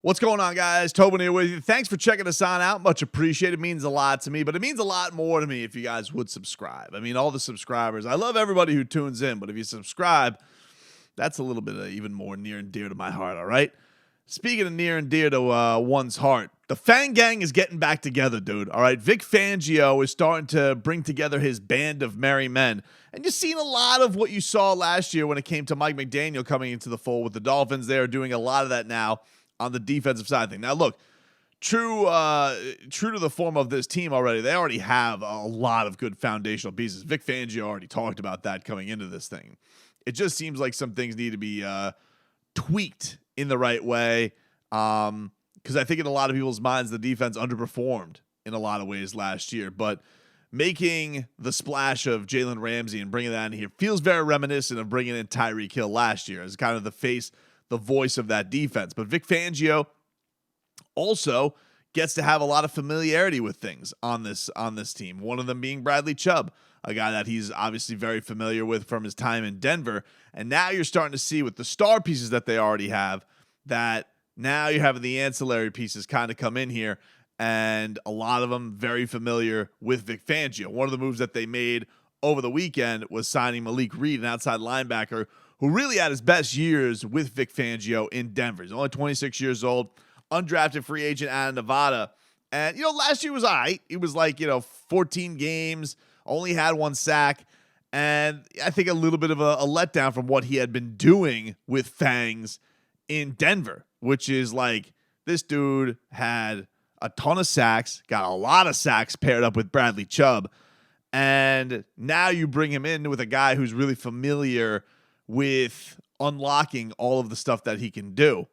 What's going on, guys? Tobin here with you. Thanks for checking us on out. Much appreciated. It means a lot to me, but it means a lot more to me if you guys would subscribe. I mean, all the subscribers. I love everybody who tunes in, but if you subscribe, that's a little bit even more near and dear to my heart, all right? Speaking of near and dear to one's heart, the Fang Gang is getting back together, dude, all right? Vic Fangio is starting to bring together his band of merry men, and you're seeing a lot of what you saw last year when it came to Mike McDaniel coming into the fold with the Dolphins. They are doing a lot of that now on the defensive side of things. Now, look, true to the form of this team already, they already have a lot of good foundational pieces. Vic Fangio already talked about that coming into this thing. It just seems like some things need to be tweaked in the right way, because I think in a lot of people's minds, the defense underperformed in a lot of ways last year. But making the splash of Jalen Ramsey and bringing that in here feels very reminiscent of bringing in Tyreek Hill last year as kind of the voice of that defense. But Vic Fangio also gets to have a lot of familiarity with things on this team. One of them being Bradley Chubb, a guy that he's obviously very familiar with from his time in Denver. And now you're starting to see with the star pieces that they already have, that now you're having the ancillary pieces kind of come in here, and a lot of them very familiar with Vic Fangio. One of the moves that they made over the weekend was signing Malik Reed, an outside linebacker who really had his best years with Vic Fangio in Denver. He's only 26 years old, undrafted free agent out of Nevada. And, last year was all right. He was 14 games, only had one sack, and I think a little bit of a letdown from what he had been doing with Fangs in Denver, which is this dude had a ton of sacks, got a lot of sacks paired up with Bradley Chubb, and now you bring him in with a guy who's really familiar with unlocking all of the stuff that he can do.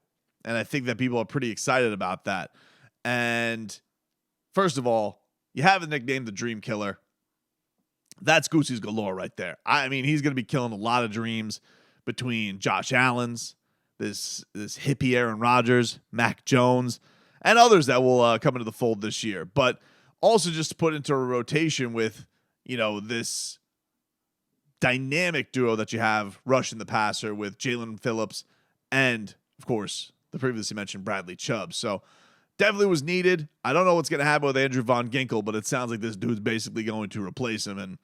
And I think that people are pretty excited about that. And first of all, you have a nickname, the Dream Killer. That's Goosey's galore right there. I mean, he's going to be killing a lot of dreams between Josh Allen's, this hippie Aaron Rodgers, Mac Jones, and others that will come into the fold this year. But also just to put into a rotation with, this dynamic duo that you have rushing the passer with Jalen Phillips and, of course, the previously mentioned Bradley Chubb. So definitely was needed. I don't know what's going to happen with Andrew Von Ginkel, but it sounds like this dude's basically going to replace him. And,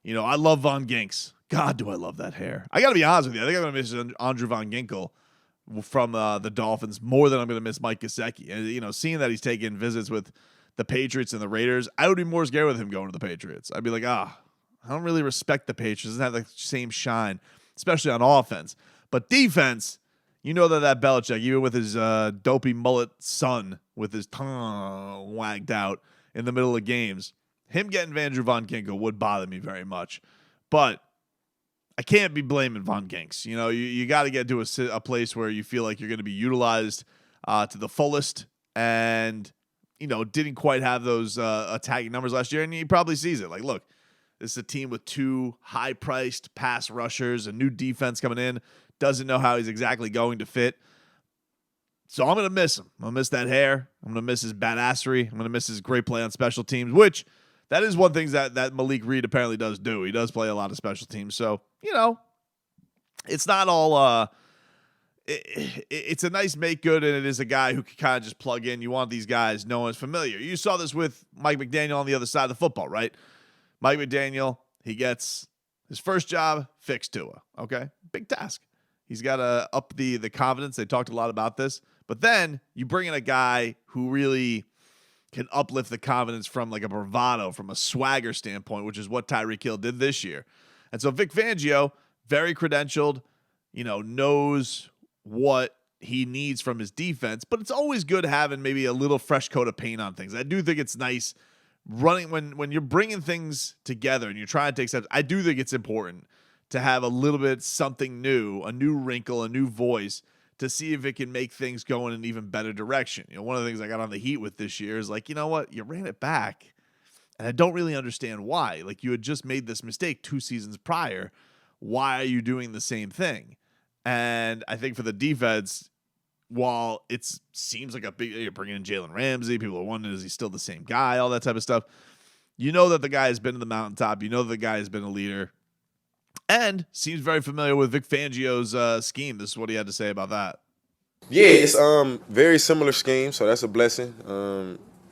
I love Von Ginks. God, do I love that hair. I got to be honest with you. I think I'm going to miss Andrew Von Ginkel from the Dolphins more than I'm going to miss Mike Gesicki. And, seeing that he's taking visits with the Patriots and the Raiders, I would be more scared with him going to the Patriots. I'd be like, I don't really respect the Patriots. It doesn't have the same shine, especially on offense. But defense, that Belichick, even with his dopey mullet son with his tongue wagged out in the middle of games, him getting Andrew Von Ginkel would bother me very much. But I can't be blaming Von Ginks. You got to get to a place where you feel like you're going to be utilized to the fullest, and, didn't quite have those attacking numbers last year, and he probably sees it. Look, this is a team with two high-priced pass rushers, a new defense coming in, doesn't know how he's exactly going to fit. So I'm going to miss him. I'm going to miss that hair. I'm going to miss his badassery. I'm going to miss his great play on special teams, which that is one thing that Malik Reed apparently does do. He does play a lot of special teams. So, it's not all it's a nice make good, and it is a guy who can kind of just plug in. You want these guys no one's familiar. You saw this with Mike McDaniel on the other side of the football, right? Mike McDaniel, he gets his first job, fix Tua. Okay? Big task. He's got to up the confidence. They talked a lot about this. But then you bring in a guy who really can uplift the confidence from a bravado, from a swagger standpoint, which is what Tyreek Hill did this year. And so Vic Fangio, very credentialed, knows what he needs from his defense. But it's always good having maybe a little fresh coat of paint on things. I do think it's nice running when you're bringing things together and you're trying to take steps. I do think it's important to have a little bit something new, a new wrinkle, a new voice, to see if it can make things go in an even better direction. One of the things I got on the heat with this year is you know what? You ran it back, and I don't really understand why. You had just made this mistake 2 seasons prior. Why are you doing the same thing? And I think for the defense, while it seems like you're bringing in Jalen Ramsey, people are wondering, is he still the same guy? All that type of stuff. That the guy has been to the mountaintop. That the guy has been a leader. And seems very familiar with Vic Fangio's scheme. This is what he had to say about that. Yeah, it's very similar scheme, so that's a blessing.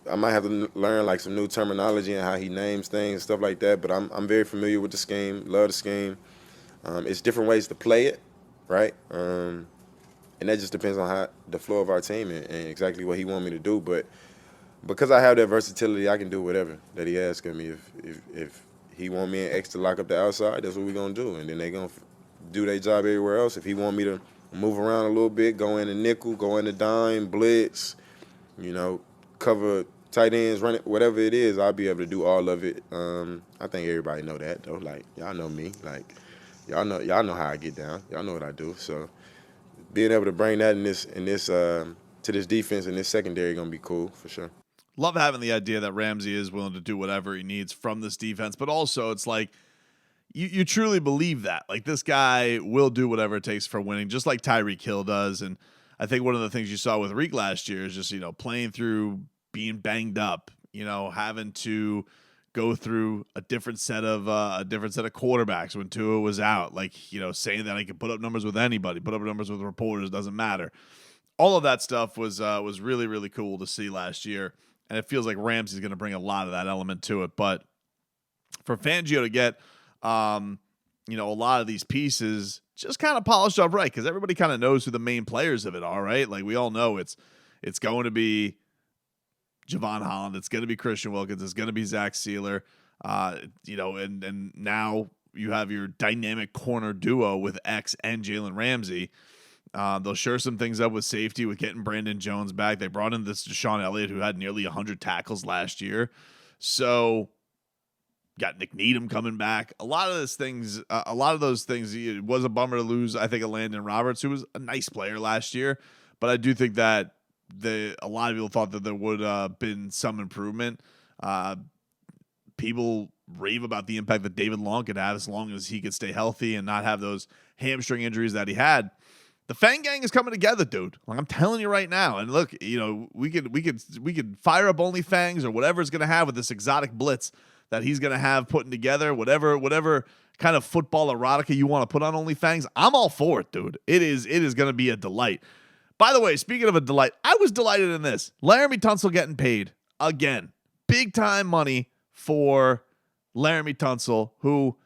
I might have to learn like some new terminology and how he names things and stuff like that. But I'm very familiar with the scheme. Love the scheme. It's different ways to play it, right? And that just depends on how the flow of our team and exactly what he want me to do. But because I have that versatility, I can do whatever that he asks of me. If he want me and X to lock up the outside, that's what we're gonna do, and then they gonna do their job everywhere else. If he want me to move around a little bit, go in the nickel, go in the dime, blitz, you know, cover tight ends, run it, whatever it is, I'll be able to do all of it. I think everybody know that though. Like y'all know me. Like y'all know how I get down. Y'all know what I do. So being able to bring that in this to this defense and this secondary gonna be cool for sure. Love having the idea that Ramsey is willing to do whatever he needs from this defense, but also it's like you truly believe that. Like this guy will do whatever it takes for winning, just like Tyreek Hill does. And I think one of the things you saw with Reek last year is just, playing through being banged up, having to go through a different set of quarterbacks when Tua was out, like, saying that I could put up numbers with anybody, put up numbers with reporters, doesn't matter. All of that stuff was really, really cool to see last year. And it feels like Ramsey's going to bring a lot of that element to it. But for Fangio to get, a lot of these pieces just kind of polished up right, because everybody kind of knows who the main players of it are, right? Like we all know it's going to be Javon Holland, it's going to be Christian Wilkins, it's going to be Zach Sealer, and now you have your dynamic corner duo with X and Jalen Ramsey. They'll shore some things up with safety with getting Brandon Jones back. They brought in this Deshaun Elliott who had nearly 100 tackles last year. So got Nick Needham coming back. A lot of those things, it was a bummer to lose, I think, a Landon Roberts, who was a nice player last year. But I do think that a lot of people thought that there would have been some improvement. People rave about the impact that David Long could have as long as he could stay healthy and not have those hamstring injuries that he had. The Fang Gang is coming together, dude. Like I'm telling you right now. And look, we could fire up OnlyFangs or whatever it's gonna have with this exotic blitz that he's gonna have putting together. Whatever kind of football erotica you want to put on OnlyFangs, I'm all for it, dude. It is gonna be a delight. By the way, speaking of a delight, I was delighted in this. Laramie Tunsil getting paid again, big time money for Laramie Tunsil, who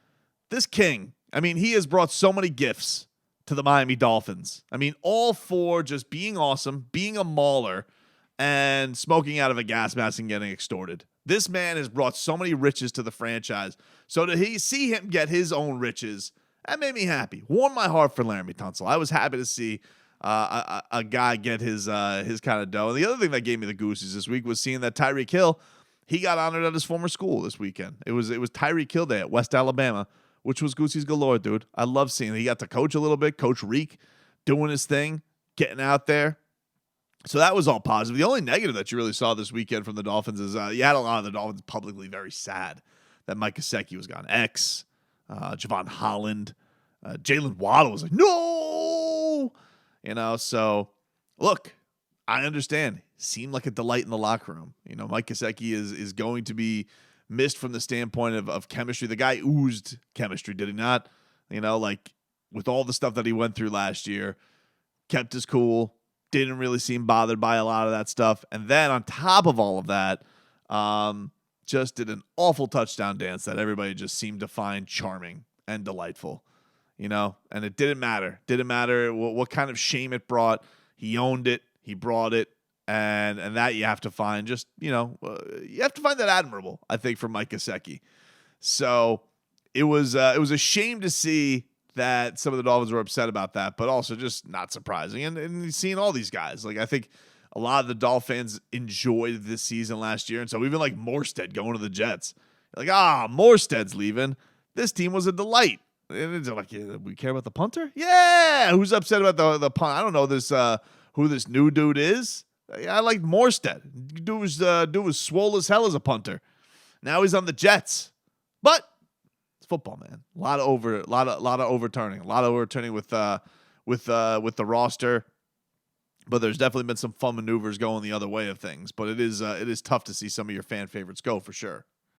this king. I mean, he has brought so many gifts to the Miami Dolphins. I mean, all for just being awesome, being a mauler, and smoking out of a gas mask and getting extorted. This man has brought so many riches to the franchise. So to see him get his own riches, that made me happy. Warmed my heart for Laramie Tunsil. I was happy to see a guy get his kind of dough. And the other thing that gave me the goosies this week was seeing that Tyreek Hill, he got honored at his former school this weekend. It was Tyreek Hill Day at West Alabama, which was Goosey's galore, dude. I love seeing it. He got to coach a little bit, Coach Reek, doing his thing, getting out there. So that was all positive. The only negative that you really saw this weekend from the Dolphins is you had a lot of the Dolphins publicly very sad that Mike Gesicki was gone. Javon Holland, Jalen Waddle was like, no! So look, I understand. Seemed like a delight in the locker room. Mike Gesicki is going to be missed from the standpoint of chemistry. The guy oozed chemistry, did he not? Like with all the stuff that he went through last year, kept his cool, didn't really seem bothered by a lot of that stuff. And then on top of all of that, just did an awful touchdown dance that everybody just seemed to find charming and delightful, and it didn't matter. Didn't matter what kind of shame it brought. He owned it. He brought it. And that you have to find you have to find that admirable, I think, for Mike Gesicki. So it was a shame to see that some of the Dolphins were upset about that, but also just not surprising. And seeing all these guys, like I think a lot of the Dolphins enjoyed this season last year. And so even like Morstead going to the Jets, like, Morstead's leaving. This team was a delight. And it's like, yeah, we care about the punter? Yeah. Who's upset about the punt? I don't know this who this new dude is. I liked Morstead. Dude was swole as hell as a punter. Now he's on the Jets. But it's football, man. A lot of overturning with the roster. But there's definitely been some fun maneuvers going the other way of things. But it is tough to see some of your fan favorites go for sure.